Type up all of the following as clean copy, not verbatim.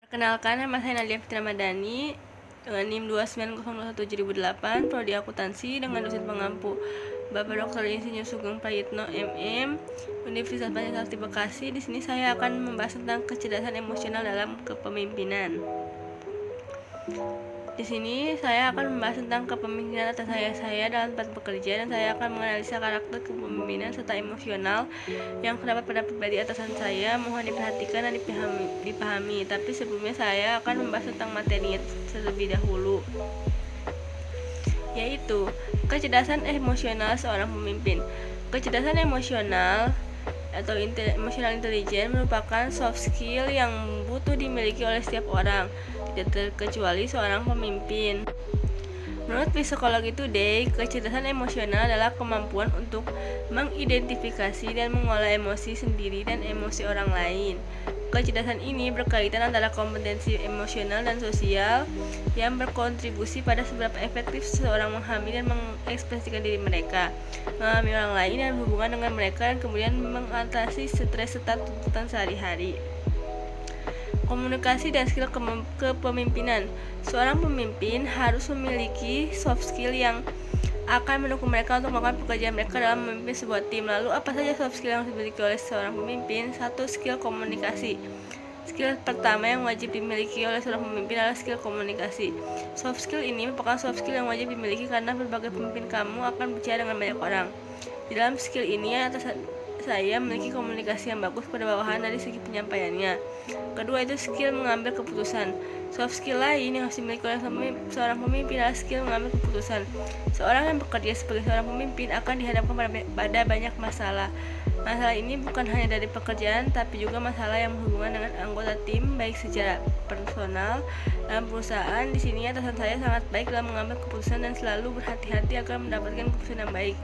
Perkenalkan, nama saya Nadia Fitri Ramadhani dengan NIM 290212008, Prodi Akuntansi dengan dosen pengampu Bapak Dr. Insinyur Sugeng Prayitno MM, Universitas Pancasila Bekasi. Di sini saya akan membahas tentang kecerdasan emosional dalam kepemimpinan. Di sini saya akan membahas tentang kepemimpinan atas saya dalam tempat bekerja, dan saya akan menganalisa karakter kepemimpinan serta emosional yang terdapat pada pribadi atasan saya. Mohon diperhatikan dan dipahami. Tapi sebelumnya saya akan membahas tentang materinya terlebih dahulu, yaitu kecerdasan emosional seorang pemimpin. Kecerdasan emosional atau emotional intelligence merupakan soft skill yang butuh dimiliki oleh setiap orang, tidak terkecuali seorang pemimpin. Menurut Psikologi Today, kecerdasan emosional adalah kemampuan untuk mengidentifikasi dan mengolah emosi sendiri dan emosi orang lain. Kecerdasan ini berkaitan antara kompetensi emosional dan sosial yang berkontribusi pada seberapa efektif seseorang memahami dan mengekspresikan diri mereka, memahami orang lain dan hubungan dengan mereka, dan kemudian mengatasi stres serta tuntutan sehari-hari. Komunikasi dan skill kepemimpinan. Seorang pemimpin harus memiliki soft skill yang akan mendukung mereka untuk melakukan pekerjaan mereka dalam memimpin sebuah tim. Lalu, apa saja soft skill yang dimiliki oleh seorang pemimpin? 1. Skill komunikasi. Skill pertama yang wajib dimiliki oleh seorang pemimpin adalah skill komunikasi. Soft skill ini merupakan soft skill yang wajib dimiliki karena berbagai pemimpin kamu akan bicara dengan banyak orang. Di dalam skill ini, atas saya memiliki komunikasi yang bagus pada bawahan dari segi penyampaiannya. Kedua, itu skill mengambil keputusan. Soft skill lain yang harus dimiliki oleh seorang pemimpin adalah skill mengambil keputusan. Seorang yang bekerja sebagai seorang pemimpin akan dihadapkan pada banyak masalah. Masalah ini bukan hanya dari pekerjaan, tapi juga masalah yang berhubungan dengan anggota tim, baik secara personal dalam perusahaan. Di sini atasan saya sangat baik dalam mengambil keputusan dan selalu berhati-hati agar mendapatkan keputusan yang baik.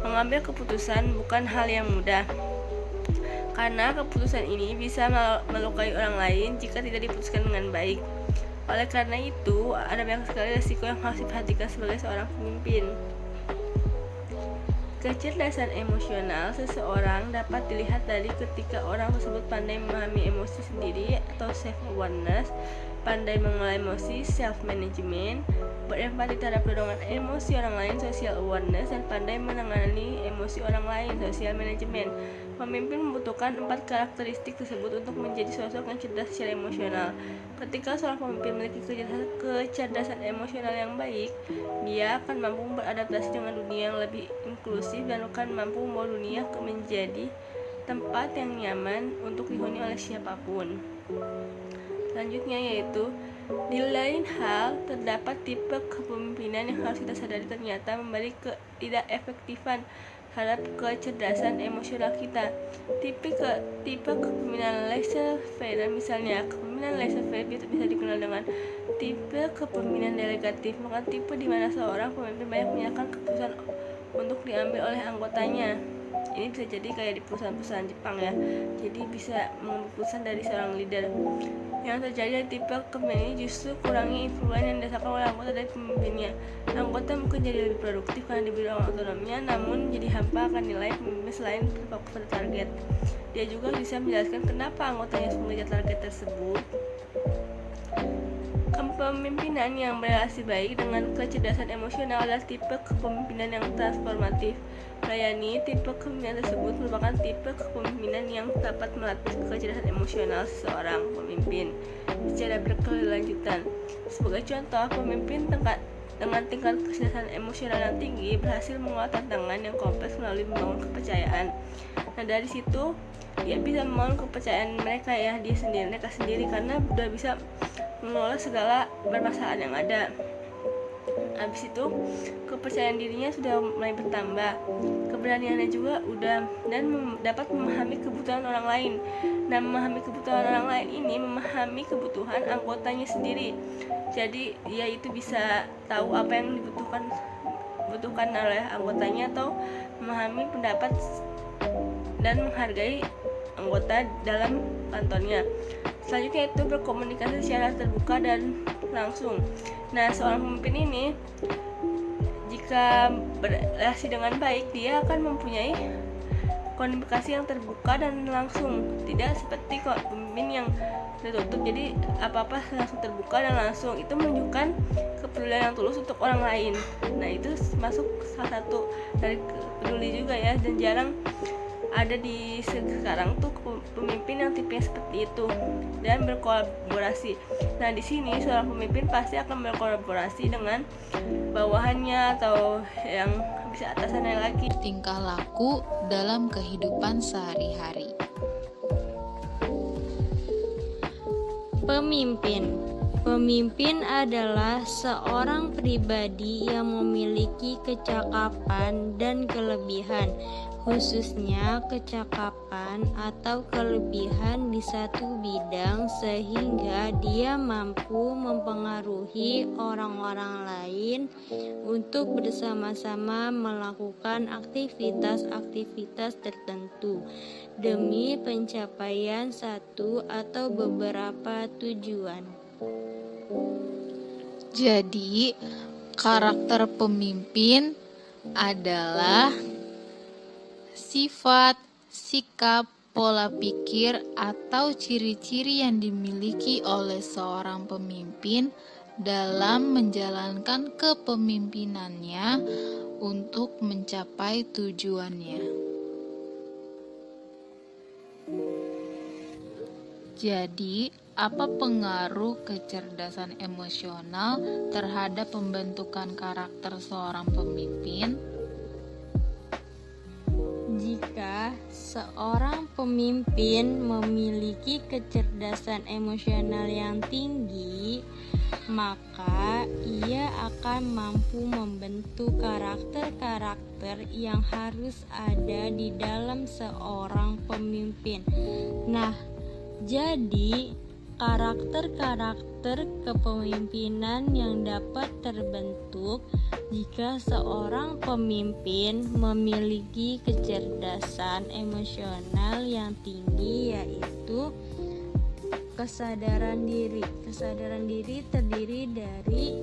Mengambil keputusan bukan hal yang mudah, karena keputusan ini bisa melukai orang lain jika tidak diputuskan dengan baik. Oleh karena itu, ada banyak sekali risiko yang harus diperhatikan sebagai seorang pemimpin. Kecerdasan emosional seseorang dapat dilihat dari ketika orang tersebut pandai memahami emosi sendiri atau self-awareness, pandai mengelola emosi self-management, berempati terhadap dorongan emosi orang lain social awareness, dan pandai menangani emosi orang lain social management. Pemimpin membutuhkan 4 karakteristik tersebut untuk menjadi sosok yang cerdas secara emosional. Ketika seorang pemimpin memiliki kecerdasan emosional yang baik, dia akan mampu beradaptasi dengan dunia yang lebih inklusif dan akan mampu membawa dunia menjadi tempat yang nyaman untuk dihuni oleh siapapun. Selanjutnya yaitu, di lain hal, terdapat tipe kepemimpinan yang harus kita sadari ternyata memberi ketidakefektifan terhadap kecerdasan emosional kita. Tipe kepemimpinan laissez-faire, misalnya kepemimpinan laissez-faire itu bisa dikenal dengan tipe kepemimpinan delegatif, maka tipe di mana seorang pemimpin banyak menyerahkan keputusan untuk diambil oleh anggotanya. Ini bisa jadi kayak di perusahaan-perusahaan Jepang ya. Jadi bisa mengambil keputusan dari seorang leader. Yang terjadi dari tipe kepemimpinan ini justru kurangi influence yang dirasakan oleh anggota dari pemimpinnya. Anggota mungkin jadi lebih produktif karena diberi ruang otonominya, namun jadi hampa akan nilai pemimpin selain berfokus pada target. Dia juga bisa menjelaskan kenapa anggotanya harus mengejar target tersebut. Kepemimpinan yang berrelasi baik dengan kecerdasan emosional adalah tipe kepemimpinan yang transformatif. Melayani tipe kepemimpinan tersebut merupakan tipe kepemimpinan yang dapat melatih kecerdasan emosional seseorang pemimpin secara berkelanjutan. Sebagai contoh, pemimpin dengan tingkat kecerdasan emosional yang tinggi berhasil mengolah tantangan yang kompleks melalui membangun kepercayaan. Nah, dari situ dia bisa membangun kepercayaan mereka sendiri karena sudah bisa mengelola segala permasalahan yang ada. Habis itu, kepercayaan dirinya sudah mulai bertambah, keberaniannya juga dan dapat memahami kebutuhan orang lain. Dan memahami kebutuhan orang lain ini memahami kebutuhan anggotanya sendiri. Jadi dia itu bisa tahu apa yang dibutuhkan oleh anggotanya, atau memahami pendapat dan menghargai anggota dalam kantornya. Selanjutnya itu berkomunikasi secara terbuka dan langsung. Nah, seorang pemimpin ini jika berrelasi dengan baik, dia akan mempunyai komunikasi yang terbuka dan langsung, tidak seperti pemimpin yang tertutup. Jadi apa-apa langsung terbuka dan langsung, itu menunjukkan kepedulian yang tulus untuk orang lain. Nah, itu masuk salah satu dari peduli juga ya, dan jarang ada di sekarang tuh pemimpin yang tipenya seperti itu dan berkolaborasi. Nah, di sini seorang pemimpin pasti akan berkolaborasi dengan bawahannya atau yang bisa atasannya lagi. Tingkah laku dalam kehidupan sehari-hari. Pemimpin adalah seorang pribadi yang memiliki kecakapan dan kelebihan, khususnya kecakapan atau kelebihan di satu bidang, sehingga dia mampu mempengaruhi orang-orang lain untuk bersama-sama melakukan aktivitas-aktivitas tertentu demi pencapaian satu atau beberapa tujuan. Jadi, karakter pemimpin adalah sifat, sikap, pola pikir, atau ciri-ciri yang dimiliki oleh seorang pemimpin dalam menjalankan kepemimpinannya untuk mencapai tujuannya. Jadi, apa pengaruh kecerdasan emosional terhadap pembentukan karakter seorang pemimpin? Jika seorang pemimpin memiliki kecerdasan emosional yang tinggi, maka ia akan mampu membentuk karakter-karakter yang harus ada di dalam seorang pemimpin. Nah, jadi karakter-karakter kepemimpinan yang dapat terbentuk jika seorang pemimpin memiliki kecerdasan emosional yang tinggi, yaitu kesadaran diri. Kesadaran diri terdiri dari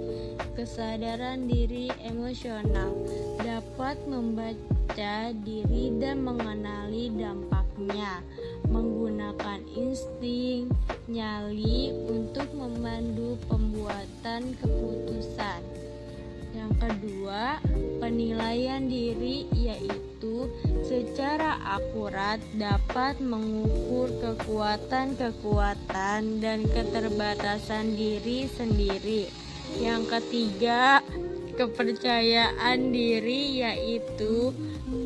kesadaran diri emosional, dapat membaca diri dan mengenali dampaknya, menggunakan insting, nyali untuk memandu pembuatan keputusan. Yang kedua, penilaian diri, yaitu secara akurat dapat mengukur kekuatan-kekuatan dan keterbatasan diri sendiri. Yang ketiga, kepercayaan diri, yaitu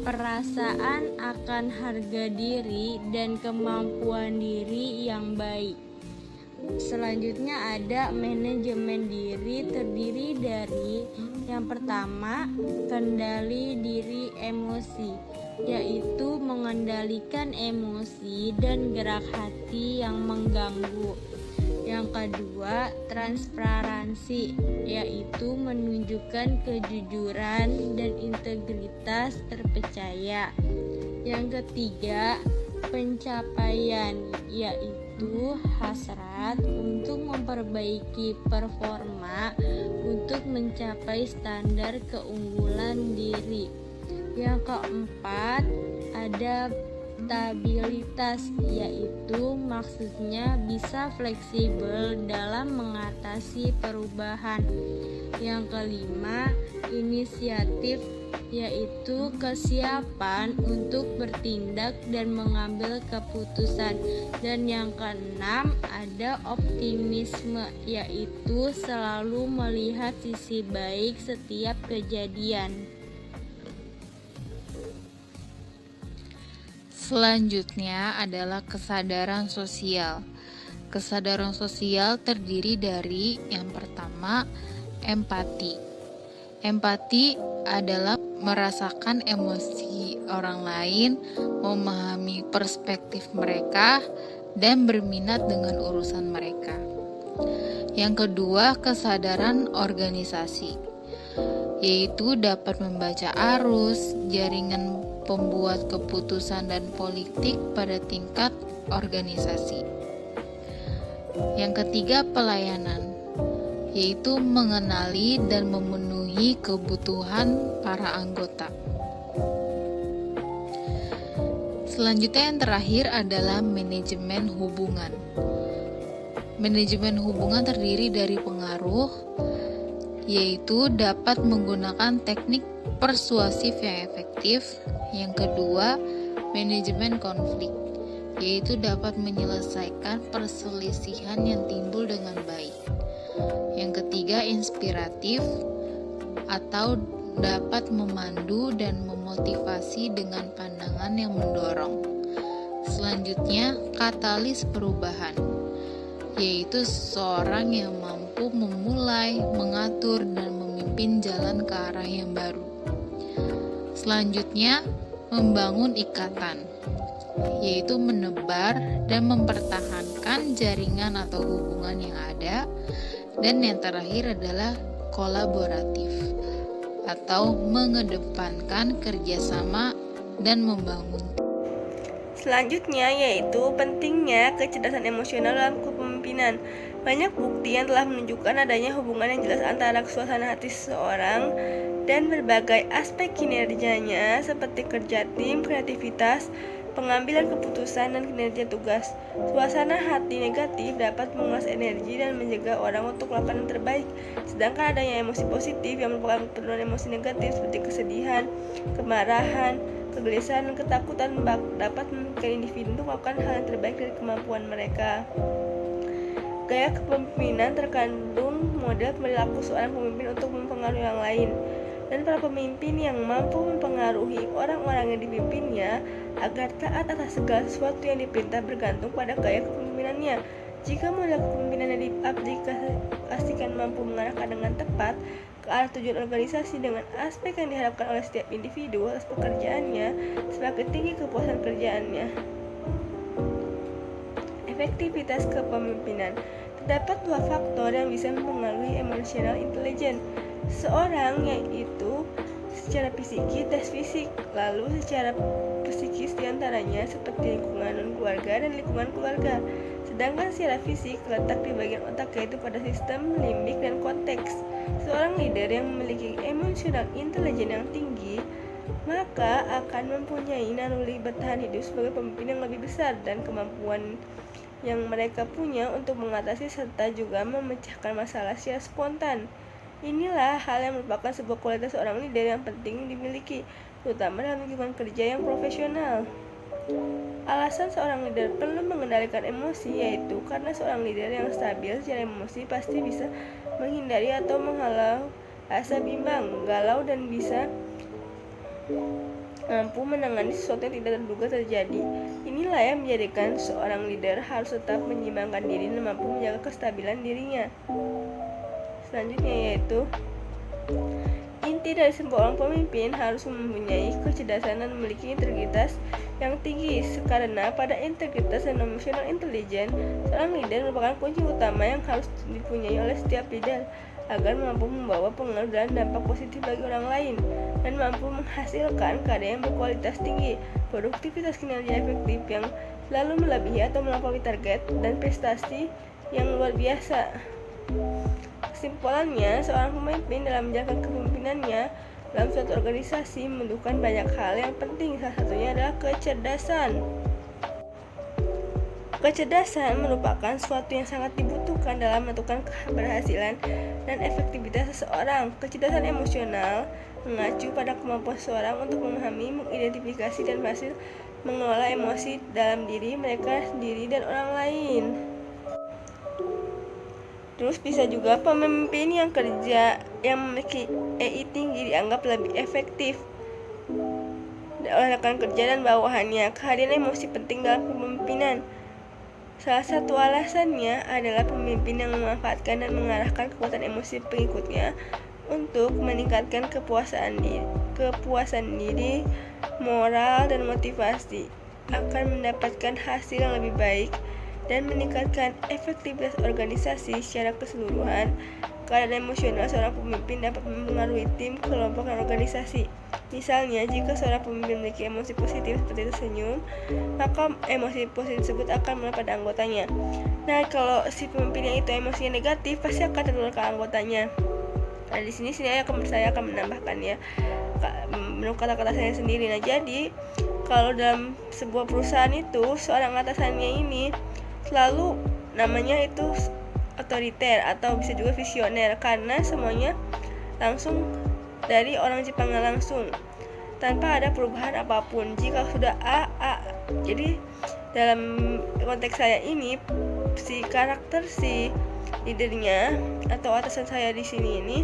perasaan akan harga diri dan kemampuan diri yang baik. Selanjutnya ada manajemen diri, terdiri dari yang pertama, kendali diri emosi, yaitu mengendalikan emosi dan gerak hati yang mengganggu. Yang kedua, transparansi, yaitu menunjukkan kejujuran dan integritas terpercaya. Yang ketiga, pencapaian, yaitu hasrat untuk memperbaiki performa untuk mencapai standar keunggulan diri. Yang keempat, ada stabilitas, yaitu maksudnya bisa fleksibel dalam mengatasi perubahan. Yang kelima, inisiatif, yaitu kesiapan untuk bertindak dan mengambil keputusan. Dan yang keenam, ada optimisme, yaitu selalu melihat sisi baik setiap kejadian. Selanjutnya adalah kesadaran sosial. Kesadaran sosial terdiri dari yang pertama, empati. Empati adalah merasakan emosi orang lain, memahami perspektif mereka, dan berminat dengan urusan mereka. Yang kedua, kesadaran organisasi, yaitu dapat membaca arus, jaringan pembuat keputusan dan politik pada tingkat organisasi. Yang ketiga, pelayanan, yaitu mengenali dan memenuhi kebutuhan para anggota. Selanjutnya yang terakhir adalah manajemen hubungan. Manajemen hubungan terdiri dari pengaruh, yaitu dapat menggunakan teknik persuasif yang efektif. Yang kedua, manajemen konflik, yaitu dapat menyelesaikan perselisihan yang timbul dengan baik. Yang ketiga, inspiratif atau dapat memandu dan memotivasi dengan pandangan yang mendorong. Selanjutnya, katalis perubahan, yaitu seseorang yang mampu memulai, mengatur, dan memimpin jalan ke arah yang baru. Selanjutnya, membangun ikatan, yaitu menebar dan mempertahankan jaringan atau hubungan yang ada. Dan yang terakhir adalah kolaboratif, atau mengedepankan kerjasama dan membangun. Selanjutnya yaitu pentingnya kecerdasan emosional dalam kepemimpinan. Banyak bukti yang telah menunjukkan adanya hubungan yang jelas antara suasana hati seseorang dan berbagai aspek kinerjanya seperti kerja tim, kreativitas, pengambilan keputusan, dan kinerja tugas. Suasana hati negatif dapat menguras energi dan mencegah orang untuk melakukan yang terbaik. Sedangkan adanya emosi positif yang merupakan penurunan emosi negatif seperti kesedihan, kemarahan, kegelisahan, dan ketakutan dapat memungkinkan individu untuk melakukan hal yang terbaik dari kemampuan mereka. Gaya kepemimpinan terkandung model perilaku seorang pemimpin untuk mempengaruhi yang lain, dan para pemimpin yang mampu mempengaruhi orang-orang yang dipimpinnya agar taat atas segala sesuatu yang diperintah bergantung pada gaya kepemimpinannya. Jika model kepemimpinan yang diaplikasikan mampu mengarahkan dengan tepat ke arah tujuan organisasi dengan aspek yang diharapkan oleh setiap individu atas pekerjaannya, semakin tinggi kepuasan kerjaannya. Efektivitas kepemimpinan. Terdapat dua faktor yang bisa mempengaruhi emotional intelligence seorang, yaitu secara psikis dan fisik. Lalu secara psikis diantaranya seperti lingkungan keluarga dan lingkungan keluarga. Sedangkan secara fisik terletak di bagian otak, yaitu pada sistem limbik dan konteks. Seorang leader yang memiliki emotional intelligence yang tinggi maka akan mempunyai naluri bertahan hidup sebagai pemimpin yang lebih besar, dan kemampuan yang mereka punya untuk mengatasi serta juga memecahkan masalah secara spontan. Inilah hal yang merupakan sebuah kualitas seorang leader yang penting dimiliki, terutama dalam lingkungan kerja yang profesional. Alasan seorang leader perlu mengendalikan emosi yaitu karena seorang leader yang stabil secara emosi pasti bisa menghindari atau menghalau rasa bimbang, galau, dan bisa mampu menangani sesuatu yang tidak terduga terjadi. Inilah yang menjadikan seorang leader harus tetap menyeimbangkan diri dan mampu menjaga kestabilan dirinya. Selanjutnya yaitu inti dari seorang pemimpin harus mempunyai kecerdasan dan memiliki integritas yang tinggi, karena pada integritas dan emotional intelligence, seorang leader merupakan kunci utama yang harus dipunyai oleh setiap leader agar mampu membawa pengaruh dan dampak positif bagi orang lain dan mampu menghasilkan karya yang berkualitas tinggi, produktivitas kinerja efektif yang selalu melebihi atau melampaui target, dan prestasi yang luar biasa. Kesimpulannya, seorang pemimpin dalam menjalankan kepemimpinannya dalam suatu organisasi membutuhkan banyak hal yang penting. Salah satunya adalah kecerdasan. Kecerdasan merupakan suatu yang sangat dibutuhkan dalam menentukan keberhasilan dan efektivitas seseorang. Kecerdasan emosional mengacu pada kemampuan seseorang untuk memahami, mengidentifikasi, dan berhasil mengelola emosi dalam diri mereka sendiri dan orang lain. Terus bisa juga pemimpin yang memiliki EI tinggi dianggap lebih efektif oleh rekan kerja dan bawahannya. Kehadiran emosi penting dalam kepemimpinan. Salah satu alasannya adalah pemimpin yang memanfaatkan dan mengarahkan kekuatan emosi pengikutnya untuk meningkatkan kepuasan diri, moral, dan motivasi, akan mendapatkan hasil yang lebih baik dan meningkatkan efektivitas organisasi secara keseluruhan. Keadaan emosional seorang pemimpin dapat mempengaruhi tim, kelompok, dan organisasi. Misalnya, jika seorang pemimpin memiliki emosi positif seperti tersenyum, maka emosi positif tersebut akan menular pada anggotanya. Nah, kalau si pemimpinnya itu emosinya negatif, pasti akan tertular ke anggotanya. Nah, di sini saya akan menambahkan ya menurut kata-kata saya sendiri. Nah, jadi kalau dalam sebuah perusahaan itu seorang atasannya ini selalu namanya itu otoriter atau bisa juga visioner, karena semuanya langsung dari orang Jepangnya langsung tanpa ada perubahan apapun. Jika sudah A. Jadi dalam konteks saya ini, si karakter si leadernya atau atasan saya di sini ini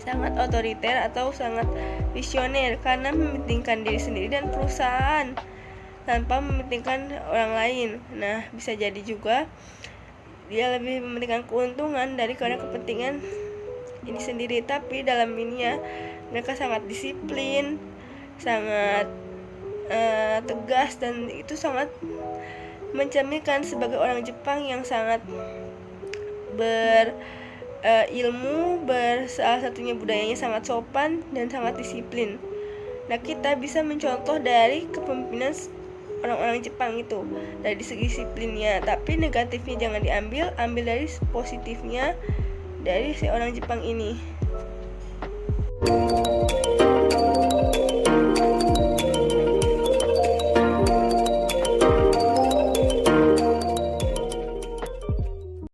sangat otoriter atau sangat visioner karena mementingkan diri sendiri dan perusahaan tanpa mementingkan orang lain. Nah, bisa jadi juga dia lebih mementingkan keuntungan daripada kepentingan ini sendiri. Tapi dalam ini ya, mereka sangat disiplin, sangat tegas, dan itu sangat mencerminkan sebagai orang Jepang yang sangat ilmu, salah satunya budayanya sangat sopan dan sangat disiplin. Nah, kita bisa mencontoh dari kepemimpinan orang-orang Jepang itu dari segi disiplinnya, tapi negatifnya jangan diambil, ambil dari positifnya dari si orang Jepang ini.